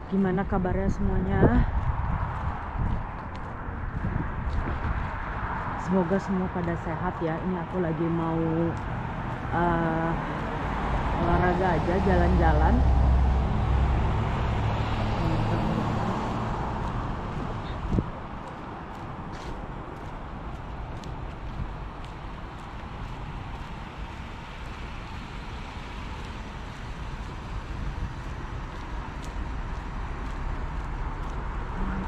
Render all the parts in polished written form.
Gimana kabarnya semuanya? Semoga semua pada sehat ya. Ini aku lagi mau olahraga aja, jalan-jalan.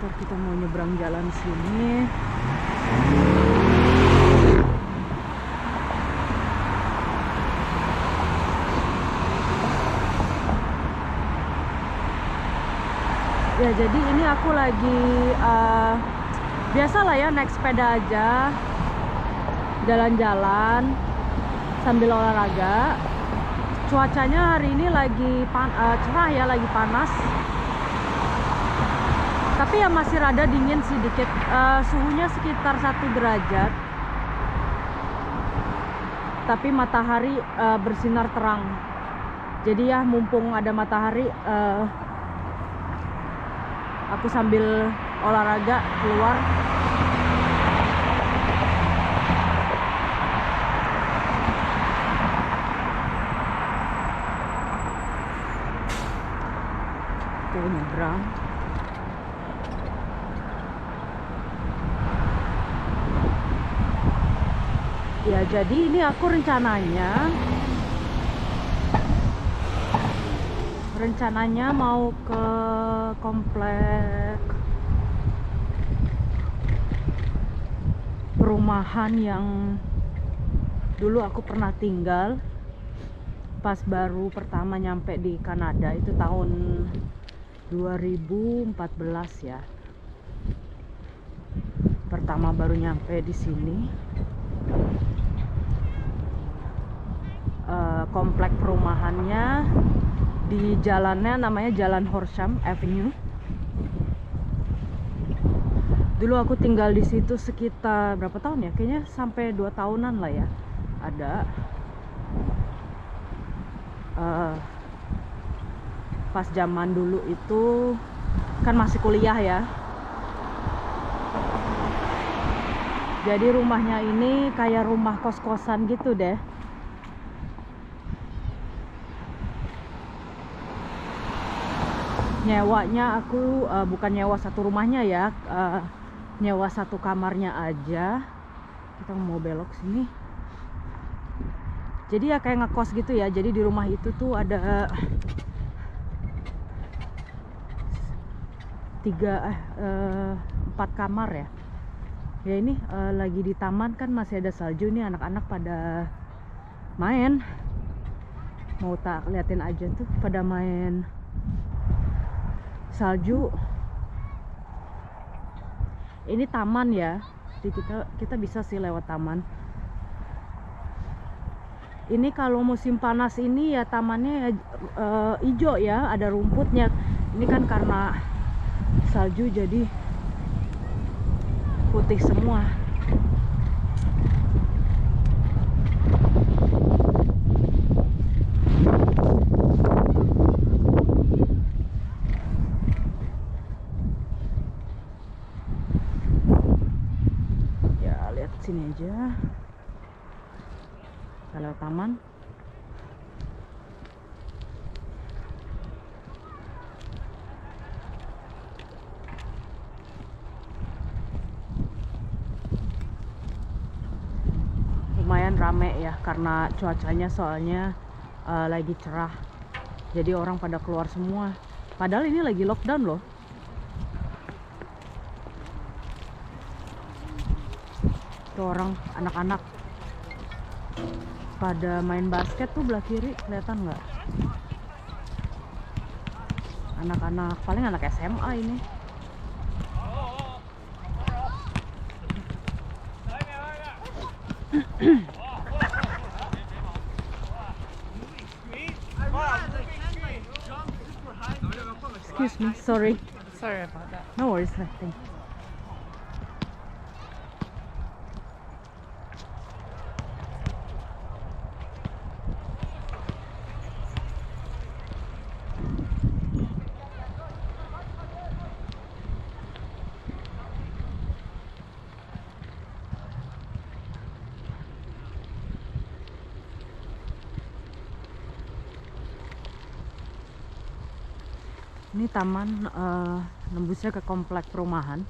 Ntar kita mau nyebrang jalan sini. Ya jadi ini aku lagi biasalah ya naik sepeda aja, jalan-jalan sambil olahraga. Cuacanya hari ini lagi cerah ya, lagi panas. Tapi ya masih rada dingin sih dikit. Suhunya sekitar 1 derajat. Tapi matahari bersinar terang. Jadi ya mumpung ada matahari, aku sambil olahraga keluar. Oke, nyebrang. Ya jadi ini aku rencananya mau ke komplek perumahan yang dulu aku pernah tinggal pas baru pertama nyampe di Kanada. Itu tahun 2014 ya, pertama baru nyampe di sini. Komplek perumahannya di jalannya namanya Jalan Horsham Avenue. Dulu aku tinggal di situ sekitar berapa tahun ya? Kayaknya sampai 2 tahunan lah ya. Ada pas zaman dulu itu kan masih kuliah ya. Jadi rumahnya ini kayak rumah kos-kosan gitu deh. Nyewanya aku bukan nyewa satu rumahnya ya, nyewa satu kamarnya aja. Kita mau belok sini. Jadi ya kayak ngekos gitu ya. Jadi di rumah itu tuh ada 4 kamar ya. Ya ini lagi di taman kan, masih ada salju nih, anak-anak pada main. Mau tak liatin aja tuh pada main salju. Ini taman ya, jadi kita bisa sih lewat taman. Ini kalau musim panas ini ya tamannya hijau ya, ada rumputnya. Ini kan karena salju jadi putih semua. Sini aja, kalau taman. Lumayan rame ya karena cuacanya soalnya lagi cerah. Jadi orang pada keluar semua. Padahal ini lagi lockdown loh. Orang anak-anak pada main basket tuh belah kiri, kelihatan nggak? Anak-anak, paling anak SMA ini. Excuse me, sorry. Sorry about that. No worries, nothing. Ini taman nembusnya ke komplek perumahan.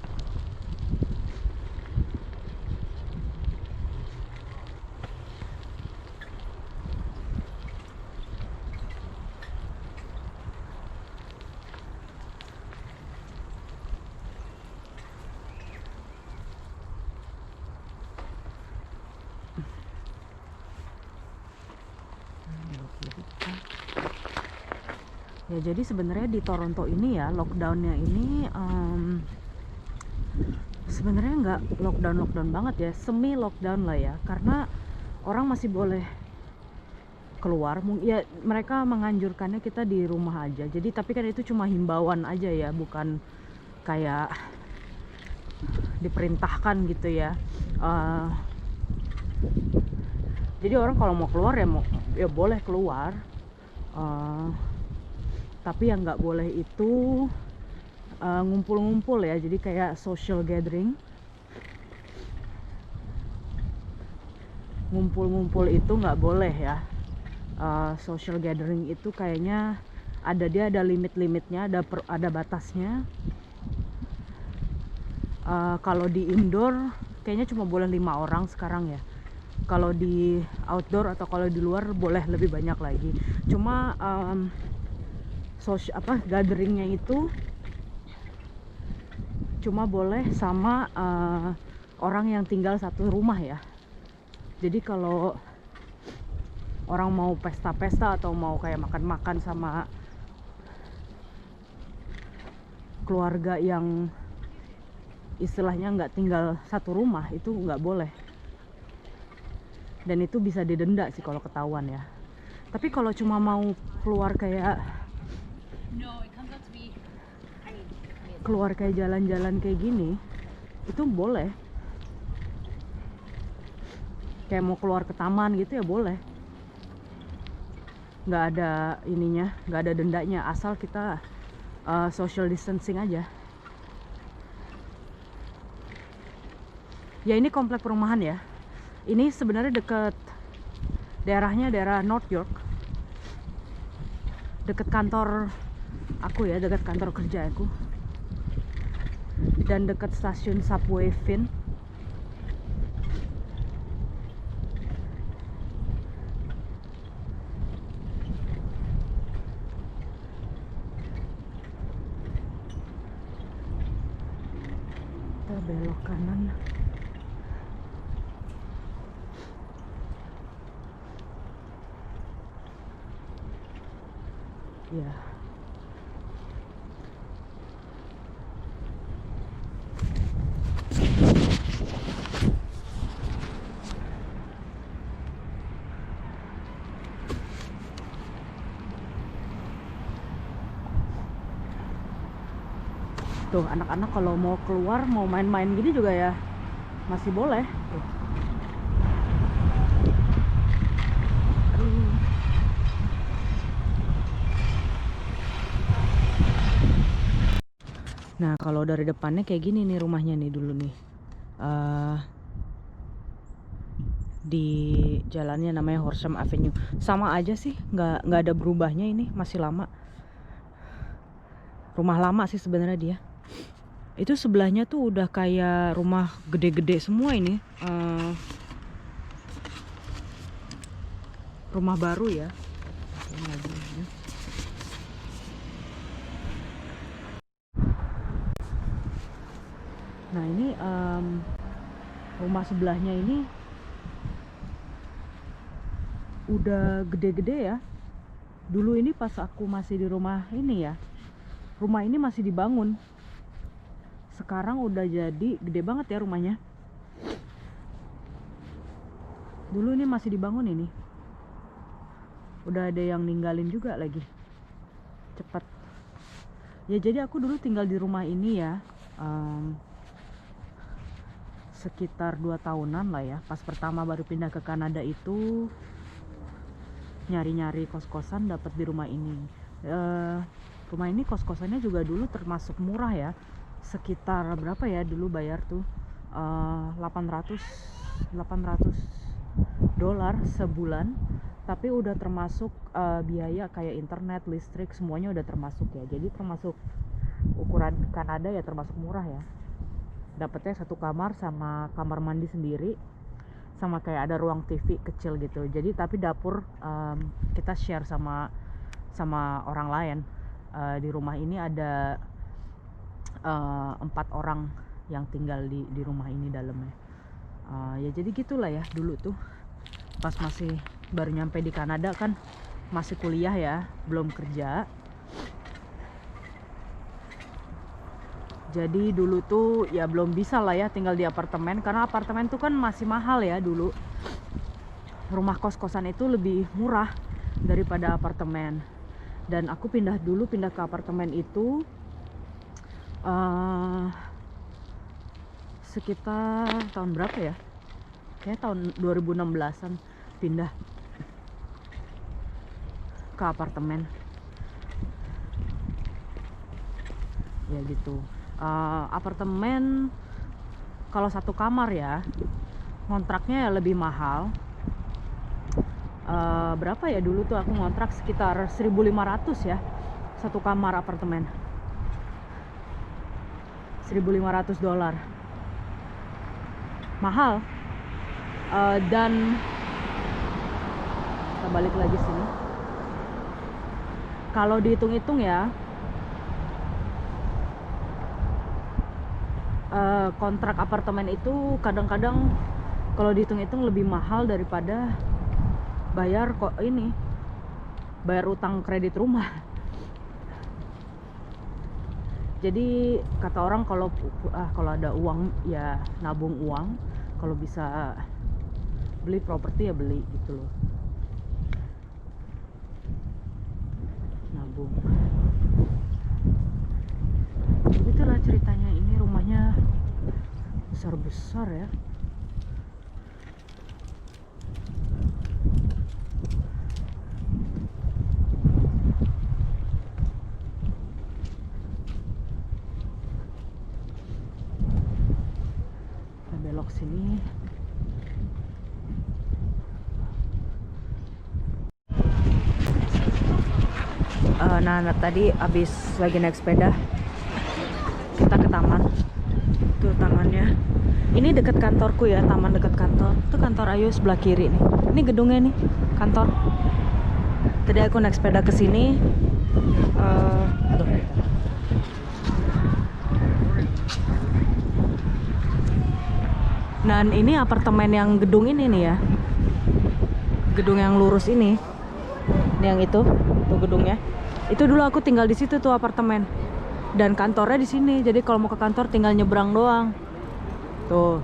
Ya jadi sebenarnya di Toronto ini ya lockdownnya ini sebenarnya nggak lockdown banget ya, semi lockdown lah ya, karena orang masih boleh keluar. Ya mereka menganjurkannya kita di rumah aja. Jadi tapi kan itu cuma himbauan aja ya, bukan kayak diperintahkan gitu ya. Jadi orang kalau mau keluar ya boleh keluar. Tapi yang nggak boleh itu ngumpul-ngumpul ya, jadi kayak social gathering. Ngumpul-ngumpul itu nggak boleh ya. Social gathering itu kayaknya ada limit-limitnya, ada batasnya. Kalau di indoor kayaknya cuma boleh 5 orang sekarang ya. Kalau di outdoor atau kalau di luar boleh lebih banyak lagi. Cuma gatheringnya itu cuma boleh sama orang yang tinggal satu rumah ya. Jadi kalau orang mau pesta-pesta atau mau kayak makan-makan sama keluarga yang istilahnya nggak tinggal satu rumah, itu nggak boleh. Dan itu bisa didenda sih kalau ketahuan ya. Tapi kalau cuma mau keluar kayak keluar kayak jalan-jalan kayak gini, itu boleh. Kayak mau keluar ke taman gitu ya boleh. Nggak ada ininya, nggak ada dendanya, asal kita social distancing aja. Ya ini komplek perumahan ya. Ini sebenarnya deket daerahnya daerah North York. Deket kantor aku ya, deket kantor kerja aku. Dan deket stasiun subway Finn. Kita belok kanan. Ya. Tuh anak-anak kalau mau keluar, mau main-main gini juga ya masih boleh. Tuh. Nah kalau dari depannya kayak gini nih rumahnya nih dulu nih. Di jalannya namanya Horsham Avenue. Sama aja sih, nggak ada berubahnya, ini masih lama. Rumah lama sih sebenarnya dia. Itu sebelahnya tuh udah kayak rumah gede-gede semua ini. Rumah baru ya. Nah ini rumah sebelahnya ini udah gede-gede ya. Dulu ini pas aku masih di rumah ini ya, rumah ini masih dibangun. Sekarang udah jadi gede banget ya rumahnya. Dulu ini masih dibangun ini. Udah ada yang ninggalin juga lagi. Cepat. Ya jadi aku dulu tinggal di rumah ini ya. Sekitar 2 tahunan lah ya. Pas pertama baru pindah ke Kanada itu nyari-nyari kos-kosan, dapat di rumah ini. Rumah ini kos-kosannya juga dulu termasuk murah ya. Sekitar berapa ya dulu bayar tuh? $800 sebulan. tapi udah termasuk biaya kayak internet, listrik, semuanya udah termasuk ya. Jadi termasuk ukuran Kanada ya, termasuk murah ya. Dapetnya satu kamar sama kamar mandi sendiri, sama kayak ada ruang TV kecil gitu. Jadi tapi dapur kita share sama orang lain. Di rumah ini ada 4 orang yang tinggal di rumah ini dalamnya. Ya jadi gitulah ya dulu tuh pas masih baru nyampe di Kanada kan, masih kuliah ya, belum kerja. Jadi dulu tuh ya belum bisa lah ya tinggal di apartemen, karena apartemen tuh kan masih mahal ya dulu. Rumah kos-kosan itu lebih murah daripada apartemen. Dan aku pindah ke apartemen itu sekitar tahun berapa ya? Kayaknya tahun 2016an pindah ke apartemen. Ya gitu. Apartemen kalau satu kamar ya, kontraknya ya lebih mahal. Berapa ya dulu tuh aku ngontrak sekitar 1.500 ya, satu kamar apartemen. $1.500 mahal. Dan kita balik lagi sini, kalau dihitung-hitung ya, kontrak apartemen itu kadang-kadang kalau dihitung-hitung lebih mahal daripada bayar utang kredit rumah. Jadi kata orang kalau ada uang ya nabung uang, kalau bisa beli properti ya beli gitu loh, nabung. Begitulah ceritanya. Ini rumahnya besar-besar ya. Kita belok sini. Nah tadi abis lagi naik sepeda, kita ke taman. Tuh tamannya. Ini dekat kantorku ya, taman dekat kantor. Itu kantor Ayu sebelah kiri nih. Ini gedungnya nih, kantor. Tadi aku naik sepeda ke sini. Dan ini apartemen yang gedung ini nih ya. Gedung yang lurus ini. Yang itu, tuh gedungnya. Itu dulu aku tinggal di situ tuh apartemen. Dan kantornya di sini. Jadi kalau mau ke kantor tinggal nyebrang doang. Tuh.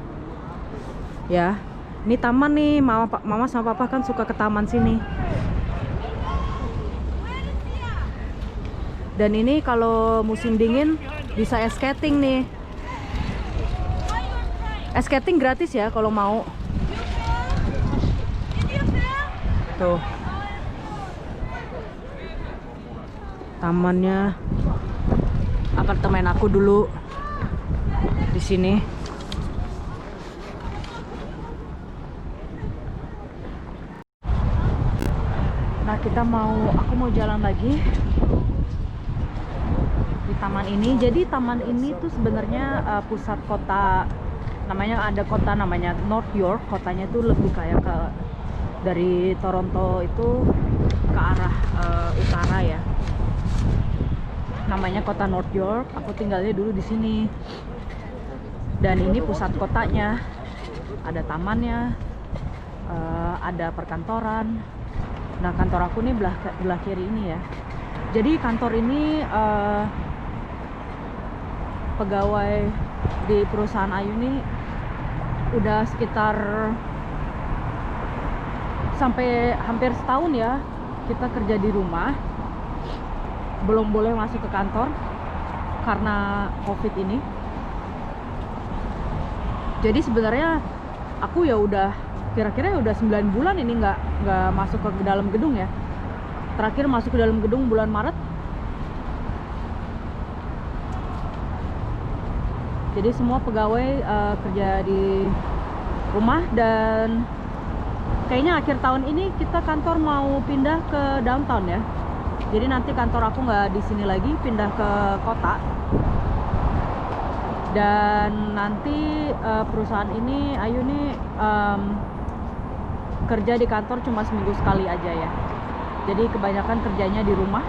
Ya. Ini taman nih, mama sama papa kan suka ke taman sini. Dan ini kalau musim dingin bisa ice skating nih. Ice skating gratis ya kalau mau. Tuh. Tamannya apartemen aku dulu di sini. Nah, aku mau jalan lagi di taman ini. Jadi taman ini tuh sebenarnya pusat kota, ada kota namanya North York. Kotanya tuh lebih kayak dari Toronto itu ke arah utara ya. Namanya kota North York. Aku tinggalnya dulu di sini. Dan ini pusat kotanya. Ada tamannya, ada perkantoran. Nah, kantor aku nih belah kiri ini ya. Jadi kantor ini pegawai di perusahaan Ayu ini udah sekitar sampai hampir setahun ya kita kerja di rumah. Belum boleh masuk ke kantor karena COVID ini. Jadi sebenarnya aku ya udah kira-kira udah 9 bulan ini nggak masuk ke dalam gedung ya. Terakhir masuk ke dalam gedung bulan Maret. Jadi semua pegawai kerja di rumah dan kayaknya akhir tahun ini kita kantor mau pindah ke downtown ya. Jadi nanti kantor aku nggak di sini lagi, pindah ke kota. Dan nanti perusahaan ini, Ayu nih kerja di kantor cuma seminggu sekali aja ya. Jadi kebanyakan kerjanya di rumah.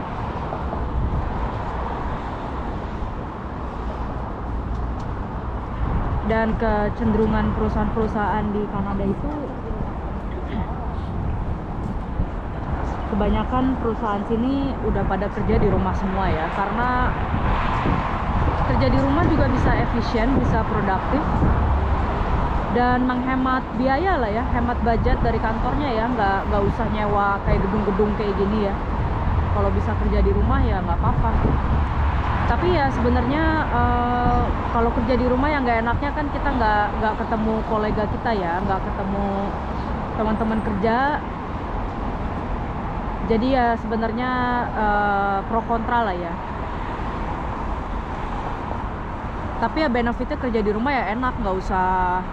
Dan kecenderungan perusahaan-perusahaan di Kanada itu, kebanyakan perusahaan sini udah pada kerja di rumah semua ya. Karena kerja di rumah juga bisa efisien, bisa produktif, dan menghemat biaya lah ya, hemat budget dari kantornya ya. Nggak usah nyewa kayak gedung-gedung kayak gini ya. Kalau bisa kerja di rumah ya nggak apa-apa. Tapi ya sebenarnya kalau kerja di rumah yang nggak enaknya kan kita nggak ketemu kolega kita ya, nggak ketemu teman-teman kerja. Jadi ya sebenarnya pro kontra lah ya. Tapi ya benefitnya kerja di rumah ya enak, nggak usah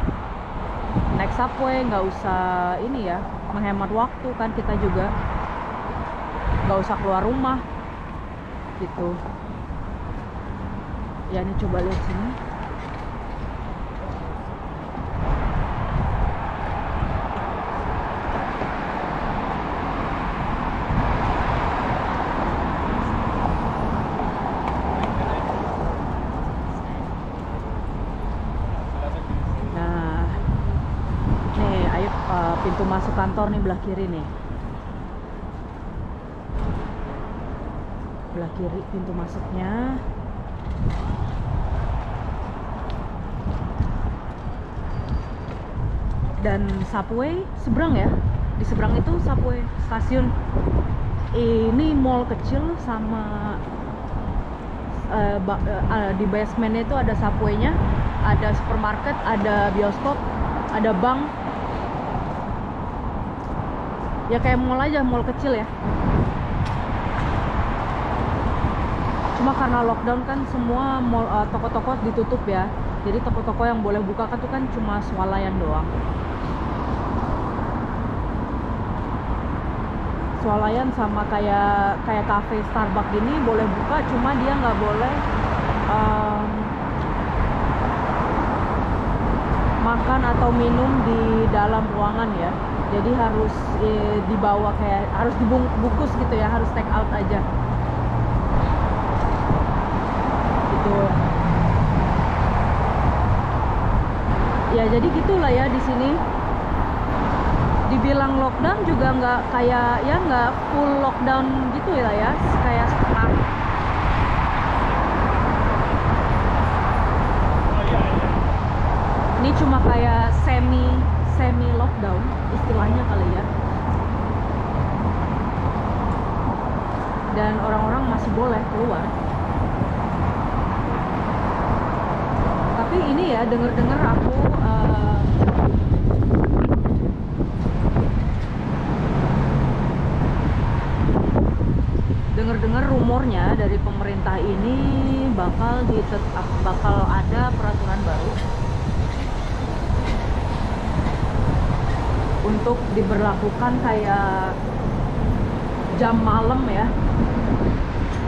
naik subway, nggak usah ini ya, menghemat waktu kan kita juga, nggak usah keluar rumah gitu. Ya ini coba lihat sini. Nah, nih ayo pintu masuk kantor nih belah kiri nih. Belah kiri pintu masuknya. Dan subway seberang ya, di seberang itu subway stasiun. Ini mall kecil sama di basementnya itu ada subway-nya, ada supermarket, ada bioskop, ada bank. Ya kayak mall aja, mall kecil ya. Cuma karena lockdown kan semua mall, toko-toko ditutup ya. Jadi toko-toko yang boleh buka kan tuh kan cuma swalayan doang. Swalayan sama kayak cafe Starbucks gini boleh buka, cuma dia nggak boleh makan atau minum di dalam ruangan ya. Jadi harus dibawa, kayak harus dibungkus gitu ya, harus take out aja gitu. Ya jadi gitulah ya di sini. Dibilang lockdown juga nggak kayak ya, nggak full lockdown gitu ya, kayak setengah. Ini cuma kayak semi lockdown istilahnya kali ya. Dan orang-orang masih boleh keluar. Tapi ini ya, denger-dengar aku dengar rumornya dari pemerintah ini bakal ada peraturan baru untuk diberlakukan kayak jam malam ya,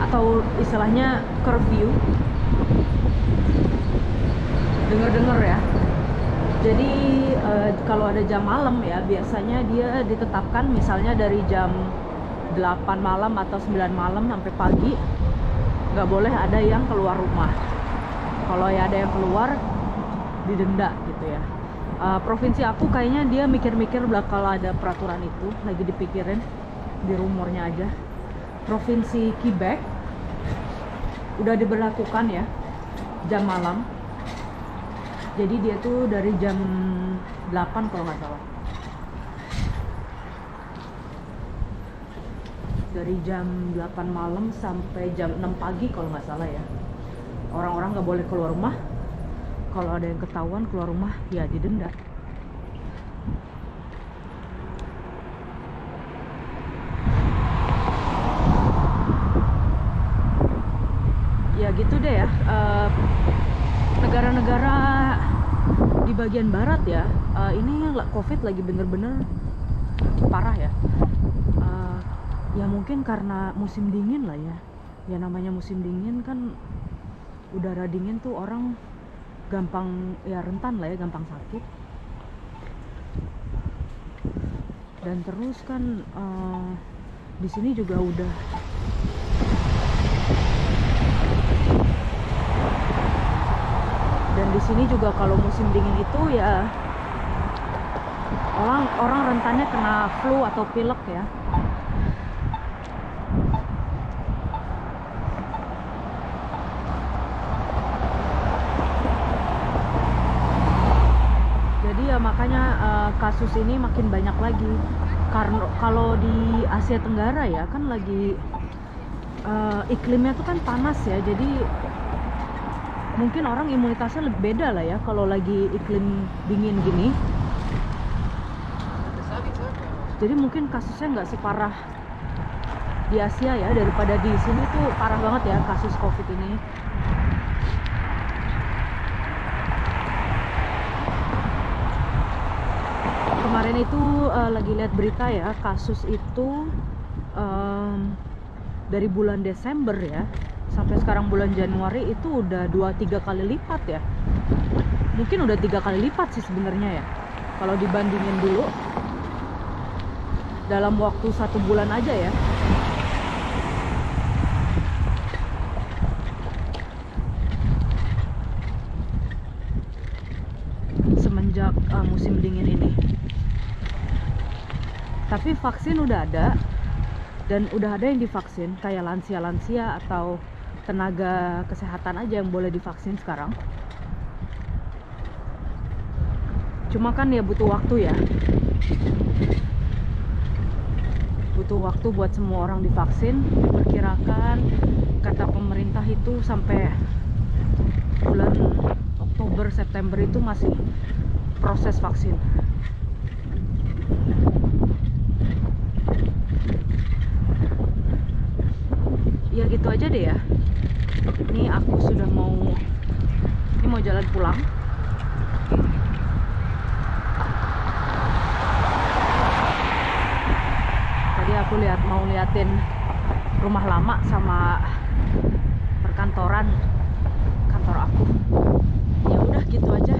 atau istilahnya curfew. Dengar ya. Jadi kalau ada jam malam ya, biasanya dia ditetapkan misalnya dari jam 8 malam atau 9 malam sampai pagi, nggak boleh ada yang keluar rumah. Kalau ya ada yang keluar, didenda gitu ya. Provinsi aku kayaknya dia mikir-mikir bakal ada peraturan itu, lagi dipikirin, di rumornya aja. Provinsi Quebec udah diberlakukan ya jam malam. Jadi dia tuh dari jam 8 kalau nggak salah. Dari jam 8 malam sampai jam 6 pagi kalau nggak salah ya. Orang-orang nggak boleh keluar rumah. Kalau ada yang ketahuan keluar rumah ya didenda. Ya gitu deh ya. Negara-negara di bagian barat ya, ini COVID lagi bener-bener parah ya. Ya mungkin karena musim dingin lah ya. Ya namanya musim dingin kan, udara dingin tuh orang gampang ya, rentan lah ya, gampang sakit. Dan terus kan di sini juga udah di sini juga kalau musim dingin itu ya orang rentannya kena flu atau pilek ya. Jadi ya makanya kasus ini makin banyak lagi. Karena kalau di Asia Tenggara ya kan lagi iklimnya tuh kan panas ya, jadi mungkin orang imunitasnya lebih beda lah ya kalau lagi iklim dingin gini. Jadi mungkin kasusnya nggak separah di Asia ya, daripada di sini tuh parah banget ya kasus COVID ini. Kemarin itu lagi lihat berita ya, kasus itu dari bulan Desember ya sampai sekarang bulan Januari itu udah 2-3 kali lipat ya. Mungkin udah 3 kali lipat sih sebenarnya ya, kalau dibandingin dulu dalam waktu 1 bulan aja ya. Semenjak musim dingin ini. Tapi vaksin udah ada, dan udah ada yang divaksin, kayak lansia-lansia atau tenaga kesehatan aja yang boleh divaksin sekarang. Cuma kan ya butuh waktu ya, butuh waktu buat semua orang divaksin. Diperkirakan kata pemerintah itu sampai bulan Oktober September itu masih proses vaksin. Ya gitu aja deh ya. Ini aku sudah mau jalan pulang. Tadi aku mau liatin rumah lama sama perkantoran kantor aku. Ya udah gitu aja.